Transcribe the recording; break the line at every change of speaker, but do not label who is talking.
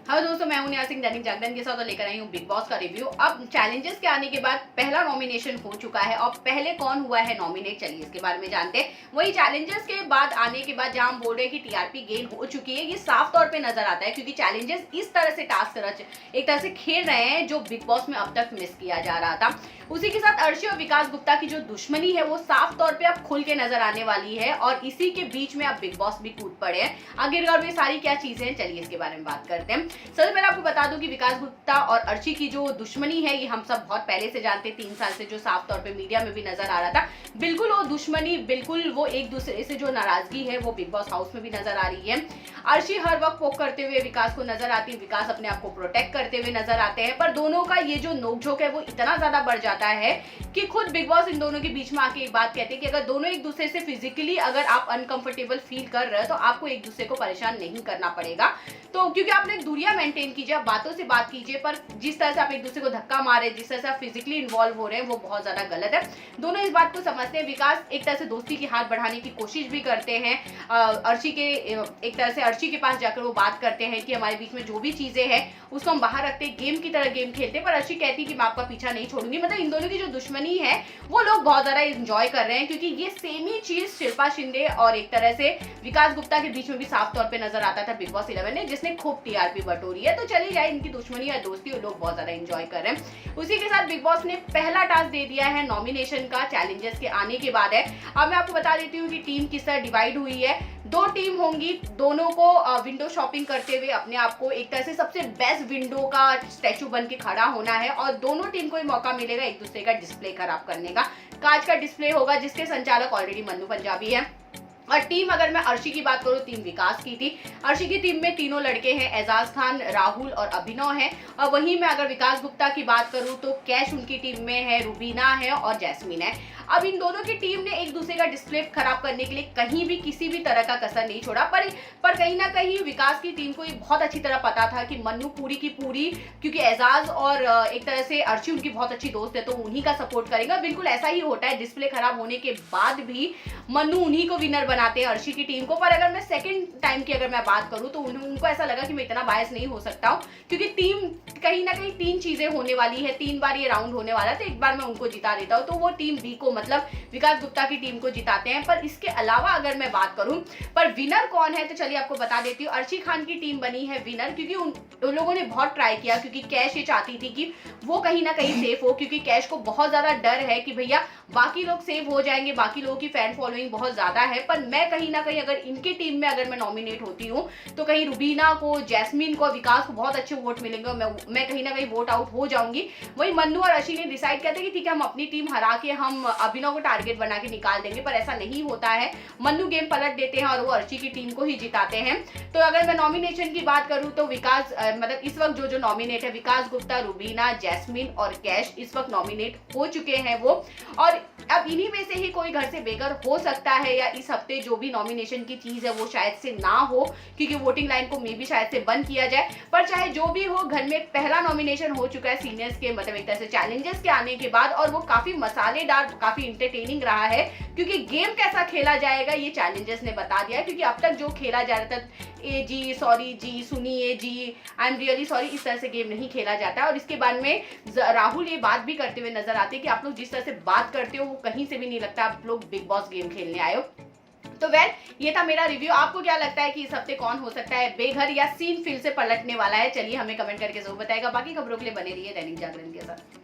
Hello दोस्तों, मैं हूं नेहा सिंह दैनिक जागरण के साथ और लेकर आई हूं बिग बॉस का रिव्यू। अब चैलेंजेस के आने के बाद पहला नॉमिनेशन हो चुका है और पहले कौन हुआ है नॉमिनेट, चलिए इसके बारे में जानते हैं। वही चैलेंजेस के बाद आने के बाद जहां हम बोल रहे हैं कि टीआरपी गेन हो चुकी है, ये साफ तौर पे नजर आता है क्योंकि चैलेंजेस इस तरह से टास्क एक तरह से खेल रहे हैं जो बिग बॉस में अब तक मिस किया जा रहा था। उसी के साथ अर्शी और विकास गुप्ता की जो दुश्मनी है वो साफ तौर पे अब खुल के नजर आने वाली है और इसी के बीच में अब बिग बॉस भी कूद पड़े हैं। आखिरकार में सारी क्या चीजें हैं, चलिए इसके बारे में बात करते हैं। सबसे पहले आपको बता दूं कि विकास गुप्ता और अर्शी की जो दुश्मनी है ये हम सब बहुत पहले से जानते हैं, 3 साल से जो साफ तौर पे मीडिया में भी नजर आ रहा था। बिल्कुल वो दुश्मनी, बिल्कुल वो एक दूसरे से जो नाराजगी है वो बिग बॉस हाउस में भी नजर आ रही है। अर्शी हर वक्त पोक करते हुए विकास को नजर आती है, विकास अपने आप को प्रोटेक्ट करते हुए नजर आते हैं, पर दोनों का ये जो नोकझोंक है वो इतना ज्यादा बढ़ जाता है कि खुद बिग बॉस इन दोनों के बीच में आके एक बात कहते हैं कि अगर दोनों एक दूसरे से फिजिकली अगर आप अनकंफर्टेबल फील कर रहे हो तो आपको एक दूसरे को परेशान नहीं करना पड़ेगा। तो क्योंकि आपने दूरियां मेंटेन कीजिए, आप बातों से बात कीजिए, पर जिस तरह से आप एक दूसरे को धक्का मारे, जिस तरह से आप फिजिकली इन्वॉल्व हो रहे हैं वो बहुत ज्यादा गलत है। दोनों इस बात को समझते हैं। विकास एक तरह से दोस्ती की हाथ बढ़ाने की कोशिश भी करते हैं, अर्शी के एक तरह से अर्शी के पास जाकर वो बात करते हैं कि हमारे बीच में जो भी चीजें हैं उसको हम बाहर रखते हैं, गेम की तरह गेम खेलते हैं, पर अर्शी कहती है कि मैं आपका पीछा नहीं छोड़ूंगी। मतलब इन दोनों की जो दुश्मनी है वो लोग बहुत ज्यादा एंजॉय कर रहे हैं क्योंकि ये सेम ही चीज शिल्पा शिंदे और एक तरह से विकास गुप्ता के बीच में भी साफ तौर पे नजर आता था बिग बॉस 11 में, जिसने खूब टीआरपी बटोरी है। तो चली जाए इनकी दुश्मनी या दोस्ती, वो लोग बहुत ज्यादा एंजॉय कर रहे हैं। उसी के साथ बिग बॉस ने पहला टास्क दे दिया है नॉमिनेशन का, चैलेंजेस के आने के बाद है। अब मैं आपको बता देती हूँ कि टीम किस तरह डिवाइड हुई है। 2 टीम होंगी, दोनों को विंडो शॉपिंग करते हुए अपने आप को एक तरह से सबसे बेस्ट विंडो का स्टैचू बन के खड़ा होना है और दोनों टीम को ही मौका मिलेगा एक दूसरे का डिस्प्ले खराब करने का। कांच का डिस्प्ले होगा जिसके संचालक ऑलरेडी मन्नू पंजाबी है। और टीम अगर मैं अर्शी की बात करूं, टीम विकास की थी। अर्शी की टीम में तीनों लड़के हैं, एजाज खान, राहुल और अभिनव है। और वहीं मैं अगर विकास गुप्ता की बात करूं तो कैश उनकी टीम में है, रुबीना है और जैस्मीन है। अब इन दोनों की टीम ने एक दूसरे का डिस्प्ले खराब करने के लिए कहीं भी किसी भी तरह का कसर नहीं छोड़ा, पर कहीं ना कहीं विकास की टीम को ये बहुत अच्छी तरह पता था कि मन्नू पूरी की पूरी, क्योंकि एजाज और एक तरह से अर्शी उनकी बहुत अच्छी दोस्त है तो उन्हीं का सपोर्ट करेगा। बिल्कुल ऐसा ही होता है, डिस्प्ले खराब होने के बाद भी मन्नू उन्हीं को विनर बनाते हैं अर्शी की टीम को। पर अगर मैं सेकंड टाइम की अगर मैं बात करूं तो उनको ऐसा लगा कि मैं इतना बायस नहीं हो सकता हूं क्योंकि टीम कहीं ना कहीं 3 चीजें होने वाली है, 3 बार ये राउंड होने वाला है तो एक बार मैं उनको जिता देता हूं। तो वो टीम बी को, मतलब विकास गुप्ता की टीम को जिताते हैं। पर इसके अलावा अगर मैं बात करूं पर विनर कौन है तो चलिए आपको बता देती हूँ। अर्शी खान की टीम बनी है विनर क्योंकि उन लोगों ने बहुत ट्राई किया, क्योंकि कैश ये चाहती थी कि वो कहीं ना कहीं सेफ हो, क्योंकि कैश को बहुत ज्यादा डर है कि भैया बाकी लोग सेव हो जाएंगे, बाकी लोगों की फैन फॉलोइंग बहुत ज्यादा है। पर मैं कहीं ना कहीं अगर इनकी टीम में अगर मैं नॉमिनेट होती हूँ तो कहीं रुबीना को, जैस्मीन को, विकास को बहुत अच्छे वोट मिलेंगे और मैं कहीं ना कहीं वोट आउट हो जाऊंगी। वही मन्नू और अर्शी ने डिसाइड किया था कि ठीक है हम अपनी टीम हरा के हम अभिनव को टारगेट बना के निकाल देंगे, पर ऐसा नहीं होता है। मन्नू गेम पलट देते हैं और वो अर्शी की टीम को ही जिताते हैं। तो अगर मैं नॉमिनेशन की बात करूं तो विकास मतलब इस वक्त जो नॉमिनेट है, विकास गुप्ता, रुबीना, जैस्मीन और कैश इस वक्त नॉमिनेट हो चुके हैं वो। और अब इन्हीं में से ही कोई घर से बेघर हो सकता है या इस हफ्ते जो भी नॉमिनेशन की चीज है वो शायद से ना हो क्योंकि वोटिंग लाइन को मे भी शायद से बंद किया जाए। पर चाहे जो भी हो, घर में पहला नॉमिनेशन हो चुका है सीनियर्स के, मतलब एक तरह से चैलेंजेस के आने के बाद, और वो काफी मसालेदार, काफी इंटरटेनिंग रहा है क्योंकि गेम कैसा खेला जाएगा ये चैलेंजेस ने बता दिया। क्योंकि अब तक जो खेला जा रहा था, ए जी सॉरी जी, सुनिए जी, आई एम रियली सॉरी, इस तरह से गेम नहीं खेला जाता है। और इसके बाद में राहुल ये बात भी करते हुए नजर आते हैं कि आप लोग जिस तरह से बात करते हो वो कहीं से भी नहीं लगता आप लोग बिग बॉस गेम खेलने आए हो। तो वेल, ये था मेरा रिव्यू। आपको क्या लगता है कि इस हफ्ते कौन हो सकता है बेघर या सीन फिर से पलटने वाला है? चलिए हमें कमेंट करके जरूर बताएगा। बाकी खबरों के लिए बने रहिए दैनिक जागरण के साथ।